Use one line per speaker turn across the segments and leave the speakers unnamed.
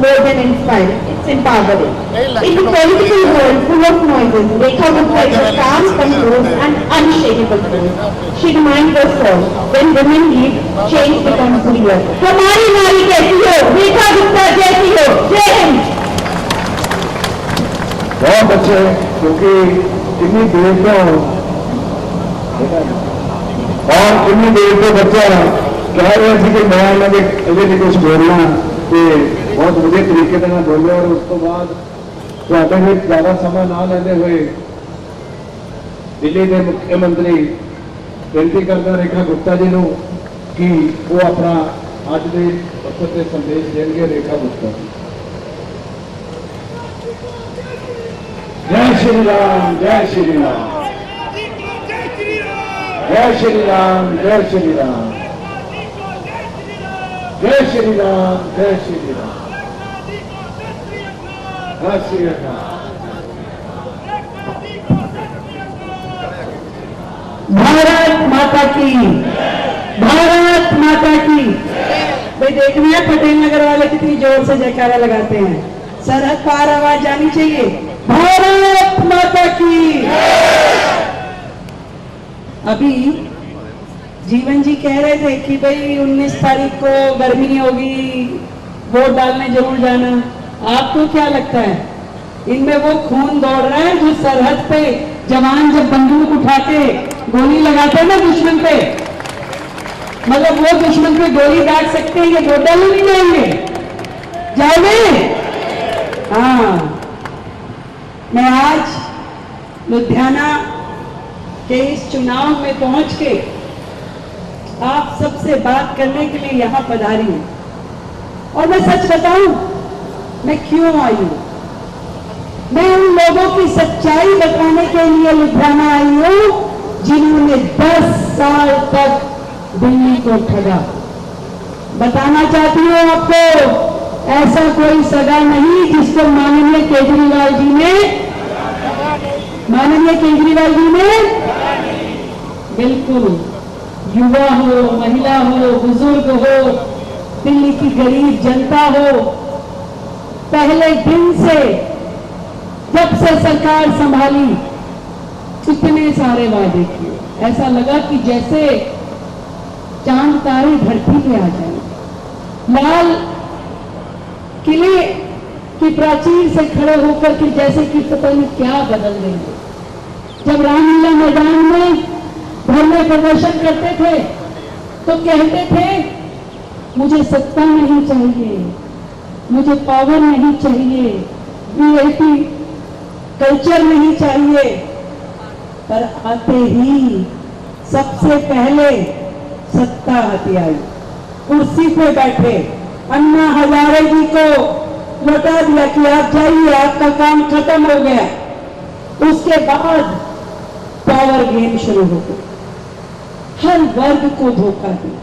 more than inspiring. It's empowering. In the political world full of noises, Rekha Gupta is a calm, composed and unshakable force. She reminds us all, when women lead, change becomes real. हमारी नारी कैसी हो, रेखा गुप्ता जैसी हो। जय हिंद।
बहुत अच्छे, क्योंकि इतनी देर तो और इतनी देर तो बच्चा कह रहे थे कि मैं इन्हें कुछ बोलना कि बहुत मुझे तरीके से बोले, और उसके बाद ਤੁਹਾਡੇ ਵਿੱਚ ਜ਼ਿਆਦਾ ਸਮਾਂ ਨਾ ਲੈਂਦੇ ਹੋਏ ਦਿੱਲੀ ਦੇ ਮੁੱਖ ਮੰਤਰੀ ਬੇਨਤੀ ਕਰਦਾ ਰੇਖਾ ਗੁਪਤਾ ਜੀ ਨੂੰ ਕਿ ਉਹ ਆਪਣਾ ਅੱਜ ਦੇ ਵਕਤ ਦੇ ਸੰਦੇਸ਼ ਦੇਣਗੇ। ਰੇਖਾ ਗੁਪਤਾ ਜੀ। जय श्री राम, जय श्री राम, जय श्री राम, जय श्री राम, जय श्री राम, जय श्री राम।
भारत माता की, भारत माता की। भाई देख रहे हैं पटेल नगर वाले कितनी जोर से जयकारा लगाते हैं। सरहद पार आवाज जानी चाहिए, भारत माता की। अभी जीवन जी कह रहे थे कि भाई 19 तारीख को गर्मी होगी, वोट डालने जरूर जाना। आपको क्या लगता है इनमें वो खून दौड़ रहा है जो सरहद पे जवान जब बंदूक उठा के गोली लगाते हैं ना दुश्मन पे, मतलब वो दुश्मन पे गोली दाग सकते हैं, ये वोट डालने नहीं जाएंगे? जाओगे? हाँ। मैं आज लुधियाना के इस चुनाव में पहुंच के आप सबसे बात करने के लिए यहां पधारी हूं। और मैं सच बताऊं मैं क्यों आई हूं। मैं उन लोगों की सच्चाई बताने के लिए लुधियाना आई हूं जिन्होंने 10 साल तक दिल्ली को ठगा। बताना चाहती हूं आपको, ऐसा कोई सगा नहीं जिसको माननीय केजरीवाल जी ने बिल्कुल युवा हो, महिला हो, बुजुर्ग हो, दिल्ली की गरीब जनता हो, पहले दिन से जब से सरकार संभाली इतने सारे वादे किए, ऐसा लगा कि जैसे चांद तारे धरती पे आ जाए। लाल किले की प्राचीर से खड़े होकर के जैसे कि पता नहीं क्या बदल देंगे। जब रामलीला मैदान में धरने प्रदर्शन करते थे तो कहते थे मुझे सत्ता नहीं चाहिए, मुझे पावर नहीं चाहिए, वीआईपी कल्चर नहीं चाहिए। पर आते ही सबसे पहले सत्ता हथियाई, कुर्सी पे बैठे अन्ना हजारे जी को लौटा दिया कि आप जाइए, आपका काम खत्म हो गया। उसके बाद पावर गेम शुरू हो गया, हर वर्ग को धोखा दिया।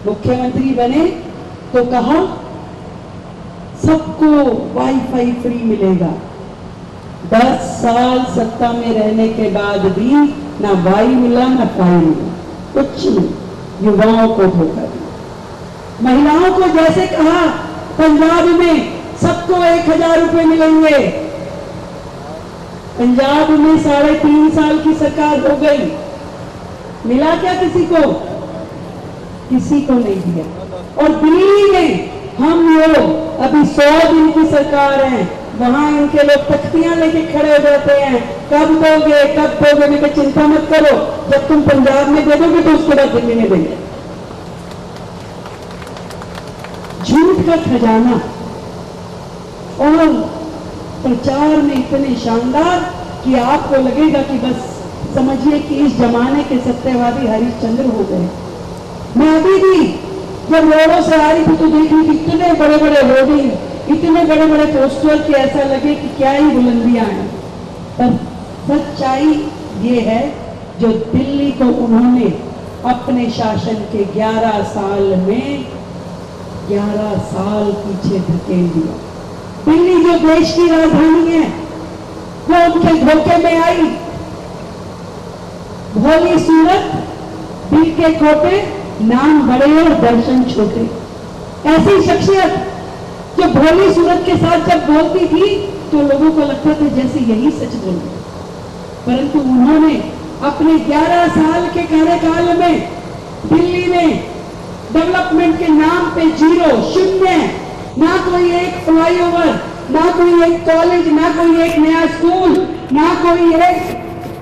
मुख्यमंत्री बने तो कहा सबको वाईफाई फ्री मिलेगा। 10 साल सत्ता में रहने के बाद भी ना वाई मिला ना फाई मिला, कुछ नहीं। युवाओं को धोखा दिया। महिलाओं को जैसे कहा पंजाब में सबको 1000 रुपए मिलेंगे, पंजाब में 3.5 साल की सरकार हो गई, मिला क्या किसी को? किसी को नहीं दिया। और दिल्ली में हम लोग अभी 100 दिन की सरकार है, वहां इनके लोग तख्तियां लेके खड़े हो जाते हैं, कब दोगे कब दोगे। मैं चिंता मत करो, जब तुम पंजाब में दे दोगे तो उसके बाद दिल्ली में देंगे। झूठ का खजाना और प्रचार में इतने शानदार कि आपको लगेगा कि बस समझिए कि इस जमाने के सत्यवादी हरिश्चंद्र हो गए। मैं अभी भी जब रोडों से आ रही थी तो देखी कि इतने बड़े बड़े होर्डिंग, इतने बड़े बड़े पोस्टर कि ऐसा लगे कि क्या ही बुलंदियां हैं। पर सच्चाई ये है जो दिल्ली को उन्होंने अपने शासन के 11 साल में 11 साल पीछे धकेल दिया। दिल्ली जो देश की राजधानी है वो उनके धोखे में आई। भोली सूरत, दिल के खोटे, नाम बड़े और दर्शन छोटे। ऐसी शख्सियत जो भोली सूरत के साथ जब बोलती थी तो लोगों को लगता था जैसे यही सच बोल रही, परंतु उन्होंने अपने 11 साल के कार्यकाल में दिल्ली में डेवलपमेंट के नाम पे जीरो, शून्य, ना कोई एक फ्लाईओवर, ना कोई एक कॉलेज, ना कोई एक नया स्कूल, ना कोई एक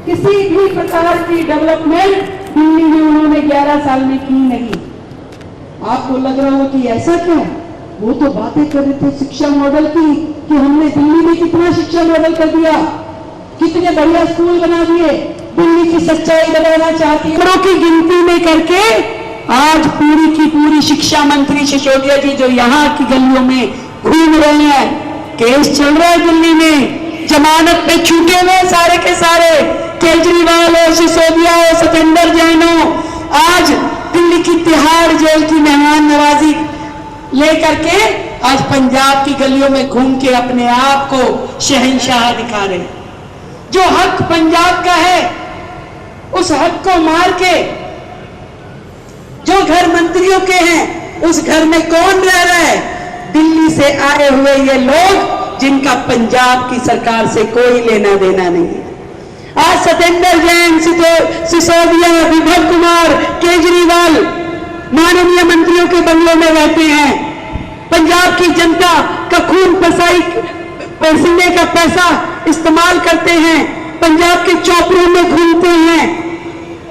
किसी भी प्रकार की डेवलपमेंट दिल्ली में उन्होंने 11 साल में की नहीं। आपको लग रहा हो कि ऐसा क्या, वो तो बातें कर रहे थे शिक्षा मॉडल की कि हमने दिल्ली में कितना शिक्षा मॉडल कर दिया, कितने बढ़िया स्कूल बना दिए। दिल्ली की सच्चाई बताना चाहती है, करोड़ों की गिनती में करके आज पूरी की पूरी शिक्षा मंत्री सिसोदिया जी जो यहाँ की गलियों में घूम रहे हैं, केस चल रहा है दिल्ली में, जमानत पे छूटे हुए सारे के सारे, केजरीवाल हो, सिसोदिया हो, सतेंद्र जैन हो, आज दिल्ली की तिहाड़ जेल की मेहमान नवाजी लेकर के आज पंजाब की गलियों में घूम के अपने आप को शहंशाह दिखा रहे। जो हक पंजाब का है उस हक को मार के, जो घर मंत्रियों के हैं उस घर में कौन रह रहा है? दिल्ली से आए हुए ये लोग जिनका पंजाब की सरकार से कोई लेना देना नहीं है। आज सतेंद्र जैन, सिसोदिया, विभव कुमार, केजरीवाल माननीय मंत्रियों के बंगलों में रहते हैं, पंजाब की जनता का खून पसाई पसीने का पैसा इस्तेमाल करते हैं, पंजाब के चौपड़ों में घूमते हैं,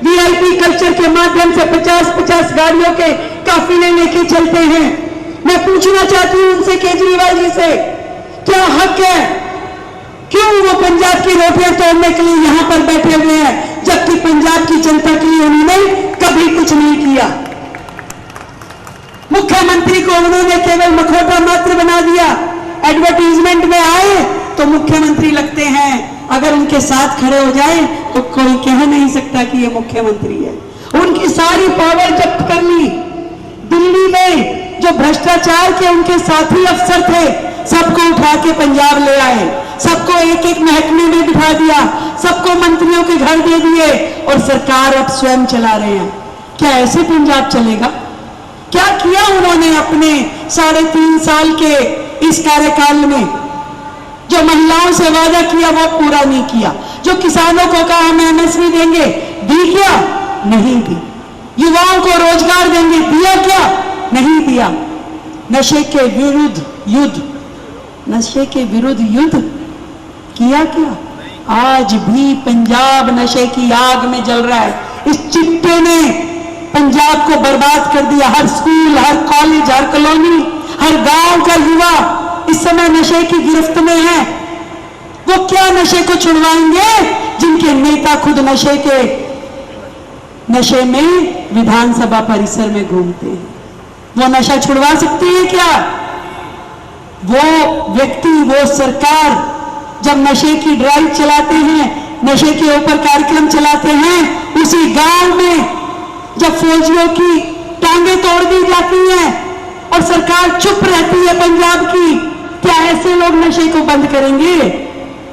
वीआईपी कल्चर के माध्यम से 50-50 गाड़ियों के काफिले लेके चलते हैं। मैं पूछना चाहती हूं उनसे, केजरीवाल जी से, क्या हक है, क्यों वो पंजाब की रोटियां तोड़ने के लिए यहां पर बैठे हुए हैं, जबकि पंजाब की जनता के लिए उन्होंने कभी कुछ नहीं किया। मुख्यमंत्री को उन्होंने केवल मखौटा मात्र बना दिया। एडवर्टीजमेंट में आए तो मुख्यमंत्री लगते हैं, अगर उनके साथ खड़े हो जाए तो कोई कह नहीं सकता कि ये मुख्यमंत्री है। उनकी सारी पावर जब्त कर ली। दिल्ली में जो भ्रष्टाचार के उनके साथी अफसर थे सबको उठा के पंजाब ले आए, सबको एक एक महकमे में बिठा दिया, सबको मंत्रियों के घर दे दिए और सरकार अब स्वयं चला रहे हैं। क्या ऐसे पंजाब चलेगा? क्या किया उन्होंने अपने 3.5 साल के इस कार्यकाल में? जो महिलाओं से वादा किया वो पूरा नहीं किया, जो किसानों को कहा हम एमएसपी देंगे, दी क्या? नहीं दी। युवाओं को रोजगार देंगे, दिया क्या? नहीं दिया। नशे के विरुद्ध युद्ध, नशे के विरुद्ध युद्ध किया क्या? आज भी पंजाब नशे की आग में जल रहा है। इस चिट्टे ने पंजाब को बर्बाद कर दिया। हर स्कूल, हर कॉलेज, हर कॉलोनी, हर गांव का युवा इस समय नशे की गिरफ्त में है। वो क्या नशे को छुड़वाएंगे जिनके नेता खुद नशे में विधानसभा परिसर में घूमते हैं? वो नशा छुड़वा सकते हैं क्या? वो व्यक्ति, वो सरकार जब नशे की ड्राइव चलाते हैं, नशे के ऊपर कार्यक्रम चलाते हैं, उसी गांव में जब फौजियों की टांगे तोड़ दी जाती हैं और सरकार चुप रहती है पंजाब की, क्या ऐसे लोग नशे को बंद करेंगे?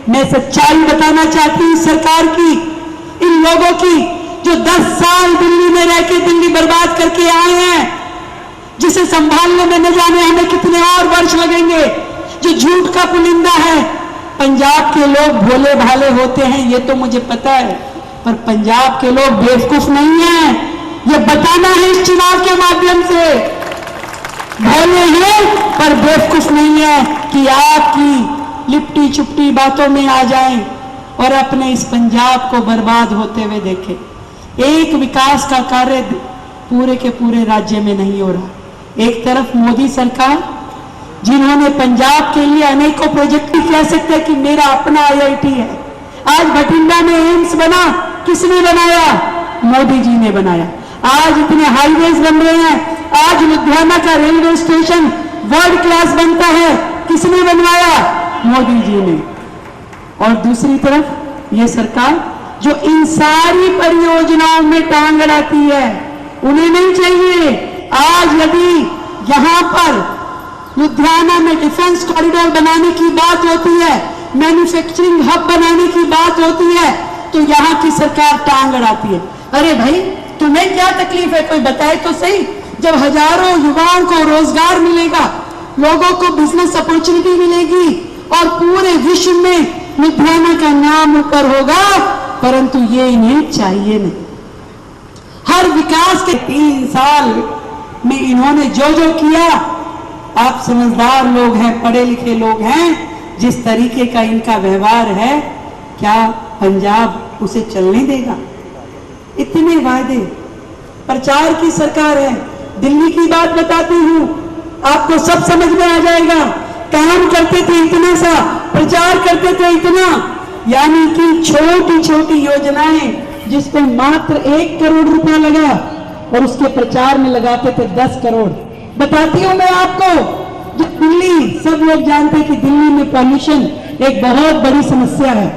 मैं सच्चाई बताना चाहती हूं सरकार की, इन लोगों की जो 10 साल दिल्ली में रह के दिल्ली बर्बाद करके आए हैं, जिसे संभालने में न जाने हमें कितने और वर्ष लगेंगे, जो झूठ का पुलिंदा है। पंजाब के लोग भोले भाले होते हैं ये तो मुझे पता है, पर पंजाब के लोग बेवकूफ नहीं हैं। ये बताना है इस चुनाव के माध्यम से, भोले हैं पर बेवकूफ नहीं है कि आपकी लिपटी चुपटी बातों में आ जाएं और अपने इस पंजाब को बर्बाद होते हुए देखें। एक विकास का कार्य पूरे के पूरे राज्य में नहीं हो रहा। एक तरफ मोदी सरकार जिन्होंने पंजाब के लिए अनेकों प्रोजेक्ट, कह सकते हैं कि मेरा अपना IIT है। आज बठिंडा में एम्स बना, किसने बनाया? मोदी जी ने बनाया। आज इतने हाईवेज बन रहे हैं, आज लुधियाना का रेलवे स्टेशन वर्ल्ड क्लास बनता है, किसने बनवाया? मोदी जी ने। और दूसरी तरफ ये सरकार जो इन सारी परियोजनाओं में टांग अड़ाती है, उन्हें नहीं चाहिए। आज यदि यहां पर लुधियाना में डिफेंस कॉरिडोर बनाने की बात होती है, मैन्युफैक्चरिंग हब बनाने की बात होती है, तो यहां की सरकार टांग अड़ाती है। अरे भाई, तुम्हें क्या तकलीफ है? कोई बताए तो सही। जब हजारों युवाओं को रोजगार मिलेगा, लोगों को बिजनेस अपॉर्चुनिटी मिलेगी और पूरे विश्व में लुधियाना का नाम ऊपर होगा, परंतु ये इन्हें चाहिए नहीं। हर विकास के 3 साल में इन्होंने जो जो किया, आप समझदार लोग हैं, पढ़े लिखे लोग हैं, जिस तरीके का इनका व्यवहार है, क्या पंजाब उसे चलने देगा? इतने वादे, प्रचार की सरकार है। दिल्ली की बात बताती हूं, आपको सब समझ में आ जाएगा। काम करते थे इतना सा, प्रचार करते थे इतना, यानी कि छोटी छोटी योजनाएं जिसपे मात्र 1 करोड़ रुपया लगा और उसके प्रचार में लगाते थे 10 करोड़। बताती हूं मैं आपको, जो दिल्ली, सब लोग जानते हैं कि दिल्ली में पॉल्यूशन एक बहुत बड़ी समस्या है।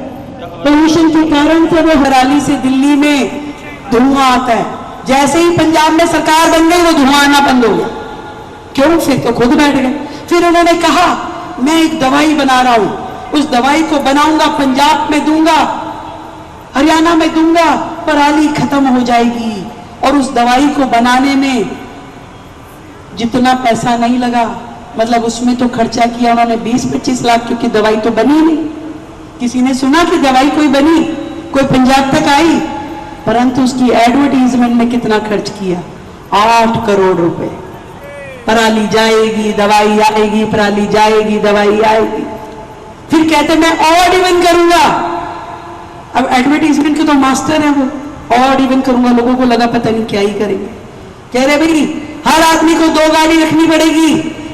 पॉल्यूशन के कारण से वो हराली से दिल्ली में धुआं आता है। जैसे ही पंजाब में सरकार बन गई, वो धुआं आना बंद हो गया। क्यों? फिर तो खुद बैठ गए। फिर उन्होंने कहा मैं एक दवाई बना रहा हूं, उस दवाई को बनाऊंगा, पंजाब में दूंगा, हरियाणा में दूंगा, पराली खत्म हो जाएगी। और उस दवाई को बनाने में जितना पैसा नहीं लगा, मतलब उसमें तो खर्चा किया उन्होंने 20-25 लाख, क्योंकि दवाई तो बनी नहीं। किसी ने सुना कि दवाई कोई बनी, कोई पंजाब तक आई? परंतु उसकी एडवर्टीजमेंट में कितना खर्च किया? 8 करोड़ रुपए। पराली जाएगी, दवाई आएगी, पराली जाएगी, दवाई आएगी। फिर कहते मैं ऑड इवन करूंगा। अब एडवर्टीजमेंट के तो मास्टर है वो, ऑड इवन करूंगा। लोगों को लगा पता नहीं क्या ही करेंगे। कह रहे भाई हर आदमी को 2 गाड़ी रखनी पड़ेगी,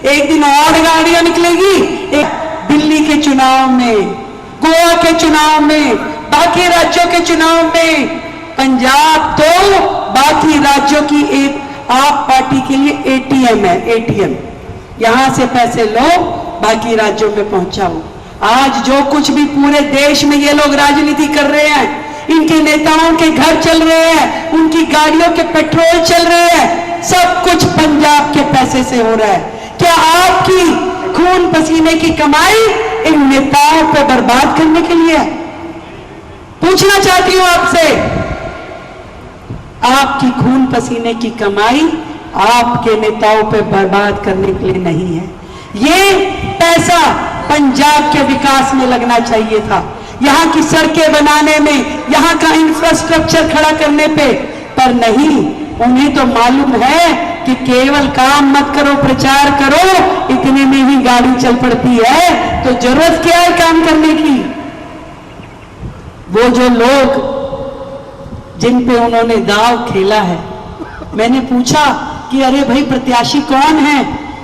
एक दिन ऑड गाड़ियां निकलेगी, एक दिल्ली के चुनाव में, गोवा के चुनाव में, बाकी राज्यों के चुनाव में। पंजाब तो बाकी राज्यों की एक आप पार्टी के लिए एटीएम है, एटीएम। यहां से पैसे लो, बाकी राज्यों में पहुंचाओ। आज जो कुछ भी पूरे देश में ये लोग राजनीति कर रहे हैं, इनके नेताओं के घर चल रहे हैं, उनकी गाड़ियों के पेट्रोल चल रहे हैं, सब कुछ पंजाब के पैसे से हो रहा है। क्या आपकी खून पसीने की कमाई इन नेताओं को बर्बाद करने के लिए? पूछना चाहती हूं आपसे, आपकी खून पसीने की कमाई आपके नेताओं पे बर्बाद करने के लिए नहीं है। ये पैसा पंजाब के विकास में लगना चाहिए था, यहां की सड़कें बनाने में, यहां का इंफ्रास्ट्रक्चर खड़ा करने पे, पर नहीं। उन्हें तो मालूम है कि केवल काम मत करो, प्रचार करो, इतने में ही गाड़ी चल पड़ती है, तो जरूरत क्या है काम करने की? वो जो लोग जिन पे उन्होंने दाव खेला है, मैंने पूछा कि अरे भाई प्रत्याशी कौन है,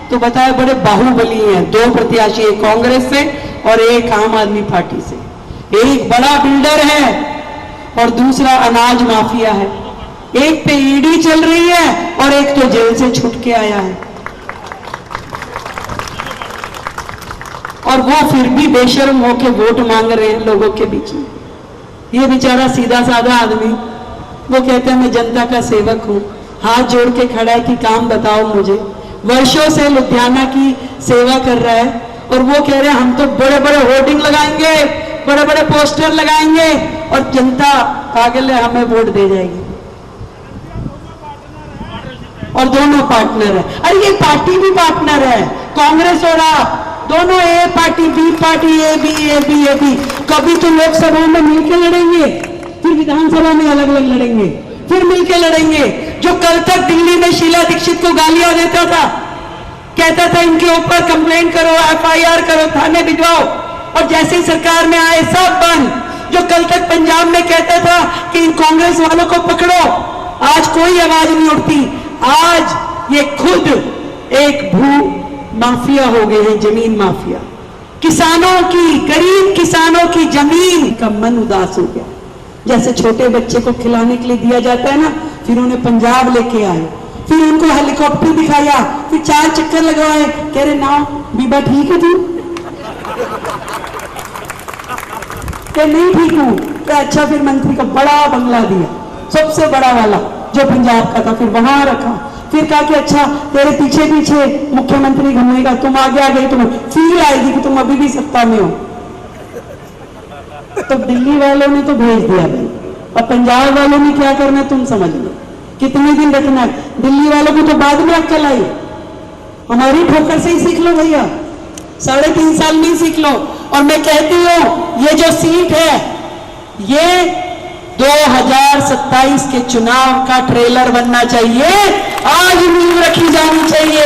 तो बताया बड़े बाहुबली हैं। 2 प्रत्याशी, एक कांग्रेस से और एक आम आदमी पार्टी से। एक बड़ा बिल्डर है और दूसरा अनाज माफिया है। एक पे ईडी चल रही है और एक तो जेल से छूट के आया है, और वो फिर भी बेशर्म होके वोट मांग रहे हैं लोगों के बीच में। ये बेचारा सीधा साधा आदमी, वो कहते हैं मैं जनता का सेवक हूं, हाथ जोड़ के खड़ा है कि काम बताओ मुझे। वर्षों से लुधियाना की सेवा कर रहा है, और वो कह रहे हैं हम तो बड़े बड़े होर्डिंग लगाएंगे, बड़े बड़े पोस्टर लगाएंगे और जनता पागल है, हमें वोट दे जाएगी। और दोनों पार्टनर है। अरे ये पार्टी भी पार्टनर है, कांग्रेस और आप दोनों, A party B party, A B. कभी तो लोकसभा में मिलकर लड़ेंगे, फिर विधानसभा में अलग अलग लड़ेंगे, फिर मिलकर लड़ेंगे। जो कल तक दिल्ली में शीला दीक्षित को गालियां देता था, कहता था इनके ऊपर कंप्लेंट करो, एफआईआर करो, थाने भिजवाओ, और जैसे ही सरकार में आए सब बंद। जो कल तक पंजाब में कहता था कि इन कांग्रेस वालों को पकड़ो, आज कोई आवाज नहीं उठती। आज ये खुद एक भू माफिया हो गए हैं, जमीन माफिया। किसानों की, गरीब किसानों की जमीन का मन उदास हो गया। जैसे छोटे बच्चे को खिलाने के लिए दिया जाता है ना, फिर उन्हें पंजाब लेके आए, फिर उनको हेलीकॉप्टर दिखाया, फिर 4 चक्कर लगवाए, कह रहे ना बीबा ठीक है तू? नहीं ठीक हूं। अच्छा, फिर मंत्री को बड़ा बंगला दिया, सबसे बड़ा वाला जो पंजाब का था, फिर वहां रखा। फिर कहा कि अच्छा तेरे पीछे पीछे मुख्यमंत्री घूमेगा, तुम आगे आ गई, तुम्हें फील आएगी कि तुम अभी भी सत्ता में हो। तो दिल्ली वालों ने तो भेज दिया भाई, और पंजाब वालों ने क्या करना तुम समझ लो, कितने दिन रखना है। दिल्ली वालों को तो बाद में अक्ल आई, हमारी ठोकर से ही सीख लो भैया, 3.5 साल में ही सीख लो। और मैं कहती हूं ये जो सीट है ये 2027 के चुनाव का ट्रेलर बनना चाहिए। आज नींव रखी जानी चाहिए।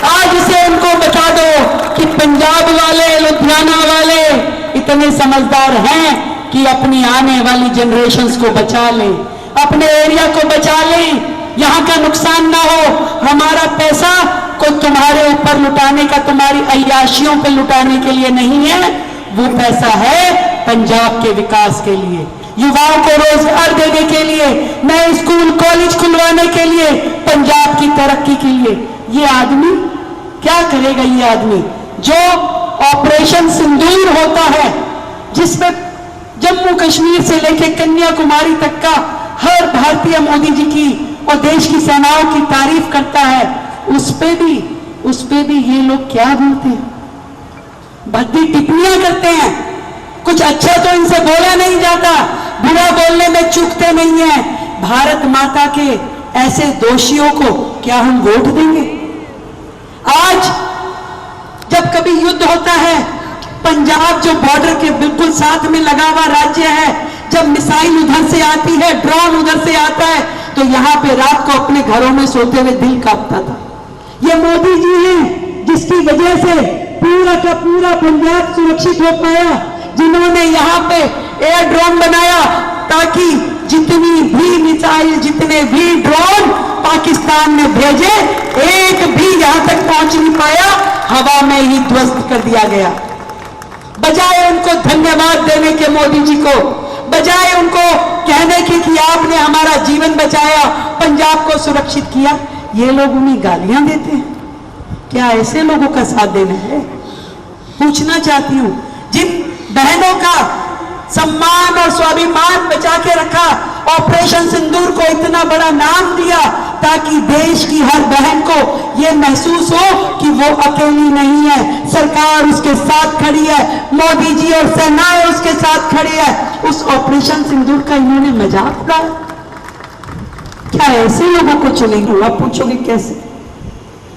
आज से उनको बता दो कि पंजाब वाले, लुधियाना वाले इतने समझदार हैं कि अपनी आने वाली जनरेशंस को बचा लें, अपने एरिया को बचा लें, यहां का नुकसान ना हो। हमारा पैसा को तुम्हारे ऊपर लुटाने का, तुम्हारी अय्याशियों पे लुटाने के लिए नहीं है, वो पैसा है पंजाब के विकास के लिए, युवाओं को रोजगार देने के लिए, नए स्कूल कॉलेज खुलवाने के लिए, पंजाब की तरक्की के लिए। ये आदमी क्या करेगा? ये आदमी जो ऑपरेशन सिंदूर होता है, जिसमें जम्मू कश्मीर से लेकर कन्याकुमारी तक का हर भारतीय मोदी जी की और देश की सेनाओं की तारीफ करता है, उस पे भी ये लोग क्या बोलते हैं? भद्दी टिप्पणियां करते हैं। कुछ अच्छा तो इनसे बोला नहीं जाता, बुरा बोलने में चूकते नहीं है। भारत माता के ऐसे दोषियों को क्या हम वोट देंगे? आज जब कभी युद्ध होता है, पंजाब जो बॉर्डर के बिल्कुल साथ में लगा हुआ राज्य है, जब मिसाइल उधर से आती है, ड्रोन उधर से आता है, तो यहां पे रात को अपने घरों में सोते हुए दिल कांपता था। ये मोदी जी हैं जिसकी वजह से पूरा का पूरा पंजाब सुरक्षित हो पाया, जिन्होंने यहां पे एयर ड्रोन बनाया ताकि जितनी भी मिसाइल, जितने भी ड्रोन पाकिस्तान में भेजे, एक भी यहां तक पहुंच नहीं पाया, हवा में ही ध्वस्त कर दिया गया। बजाय उनको धन्यवाद देने के मोदी जी को, बजाय उनको कहने के कि आपने हमारा जीवन बचाया, पंजाब को सुरक्षित किया, ये लोग उन्हें गालियां देते हैं। क्या ऐसे लोगों का साथ देना है? पूछना चाहती हूं, जिन बहनों का सम्मान और स्वाभिमान बचा के रखा, ऑपरेशन सिंदूर को इतना बड़ा नाम दिया ताकि देश की हर बहन को यह महसूस हो कि वो अकेली नहीं है, सरकार उसके साथ खड़ी है, मोदी जी और सेनाएं उसके साथ खड़ी है। उस ऑपरेशन सिंदूर का इन्होंने मजाक उड़ाया। क्या ऐसे लोगों को चुनेंगे? आप पूछोगे कैसे?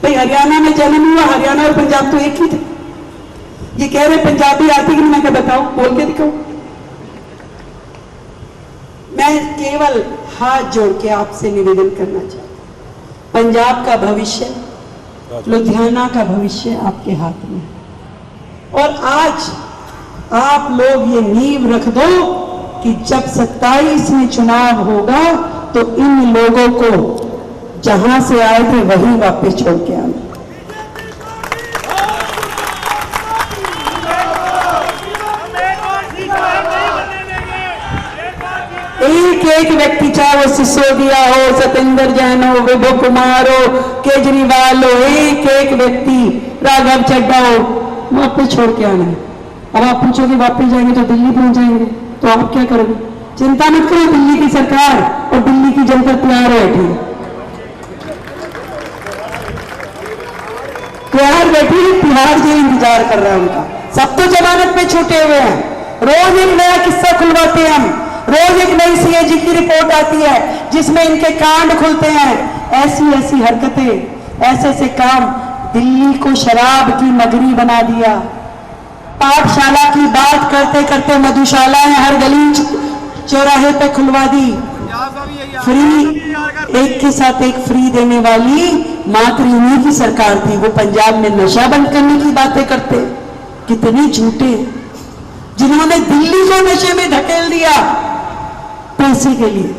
भाई हरियाणा में जन्म हुआ, हरियाणा और पंजाब तो एक ही थे। ये कह रहे पंजाबी आती कि मैं क्या बताऊं, बोल के दिखाऊं? मैं केवल हाथ जोड़ के आपसे निवेदन करना चाहता हूं, पंजाब का भविष्य, लुधियाना का भविष्य आपके हाथ में है। और आज आप लोग ये नींव रख दो कि जब 27 में चुनाव होगा तो इन लोगों को जहां से आए थे वहीं वापस छोड़ के आना। एक व्यक्ति, चाहे वो सिसोदिया हो, सतेंद्र जैन हो, विभो कुमार हो, केजरीवाल हो, एक व्यक्ति, राघव चड्डा हो, वापस छोड़ के आना है। अब आप पूछोगे वापस जाएंगे तो दिल्ली पहुंच जाएंगे, तो आप क्या करोगे? चिंता मत करो, दिल्ली की सरकार और दिल्ली की जनता तैयार बैठी तिहाड़ जेल इंतजार कर रहा है उनका। सब तो जमानत पे छूटे हुए हैं। रोज एक नया किस्सा खुलवाते हैं हम, रोज एक नई सीएजी की रिपोर्ट आती है जिसमें इनके कांड खुलते हैं। ऐसी हरकतें, ऐसे काम, दिल्ली को शराब की नगरी बना दिया। पाठशाला की बात करते करते मधुशालाएं हर गली चौराहे पे खुलवा दी। फ्री, एक के साथ एक फ्री देने वाली मात्र इन्हीं की सरकार थी। वो पंजाब में नशा बंद करने की बातें करते, कितने झूठे, जिन्होंने दिल्ली को नशे में धकेल दिया पैसे के लिए।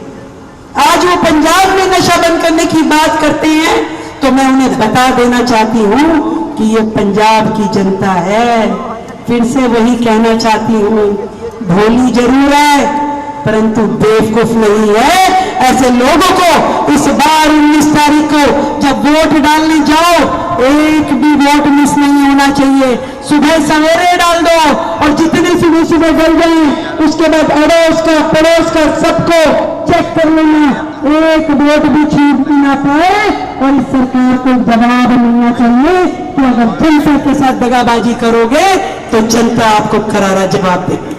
आज वो पंजाब में नशा बंद करने की बात करते हैं तो मैं उन्हें बता देना चाहती हूं कि ये पंजाब की जनता है। फिर से वही कहना चाहती हूं, भोली जरूर है परंतु बेवकूफ नहीं है। ऐसे लोगों को इस बार 19 तारीख को जब वोट डालने जाओ, एक भी वोट मिस नहीं होना चाहिए। सुबह सवेरे डाल दो और जितने सुबह सुबह डल गए उसके बाद अड़ोस का पड़ोस का सबको चेक कर लेना, एक वोट भी छूट ना पाए। और इस सरकार को जवाब मिलना चाहिए कि अगर जनता के साथ दगाबाजी करोगे तो जनता आपको करारा जवाब देगी।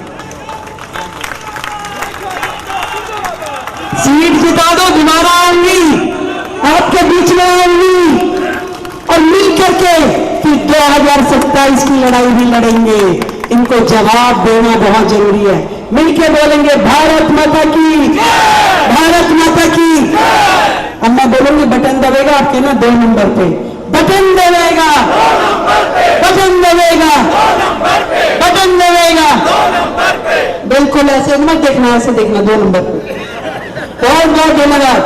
सीट जिता दो, दोबारा आऊंगी, आपके बीच में आऊंगी और मिल करके फिर 2027 की लड़ाई भी लड़ेंगे। इनको जवाब देना बहुत जरूरी है। मिलकर बोलेंगे भारत माता की, भारत माता की। अब मैं बोलूंगी बटन दबेगा, आप कहना 2 नंबर पे बटन दबेगा, बटन दबेगा, बटन दबेगा। बिल्कुल ऐसे मत देखना, ऐसे देखना 2 नंबर पे। बहुत बहुत धन्यवाद।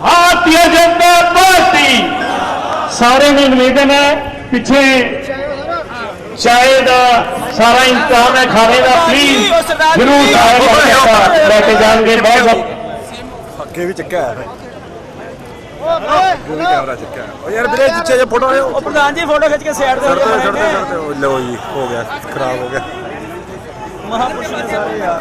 भारतीय जनता पार्टी सारे ਨੂੰ ਨਿਵੇਦਨ ਹੈ ਪਿੱਛੇ ਚਾय ਦਾ ਸਾਰਾ ਇੰਤਜ਼ਾਮ ਹੈ ਖਾਣੇ ਦਾ ਪਲੀਜ਼ ਜਰੂਰ ਸਾਰੇ ਲੈ ਕੇ ਜਾਣਗੇ। ਬਹੁਤ
ਅੱਗੇ ਵੀ ਚੱਕਿਆ ਹੈ ਉਹ ਵੀ ਕੈਮਰਾ ਚੱਕਿਆ ਉਹ ਯਾਰ ਵੀਰੇ ਪਿੱਛੇ ਜੇ ਫੋਟੋ ਆਏ ਉਹ
प्रधान जी फोटो खींच के साइड
ਛੱਡਦੇ लो जी हो गया खराब हो गया
महापुरुष ने सारे यार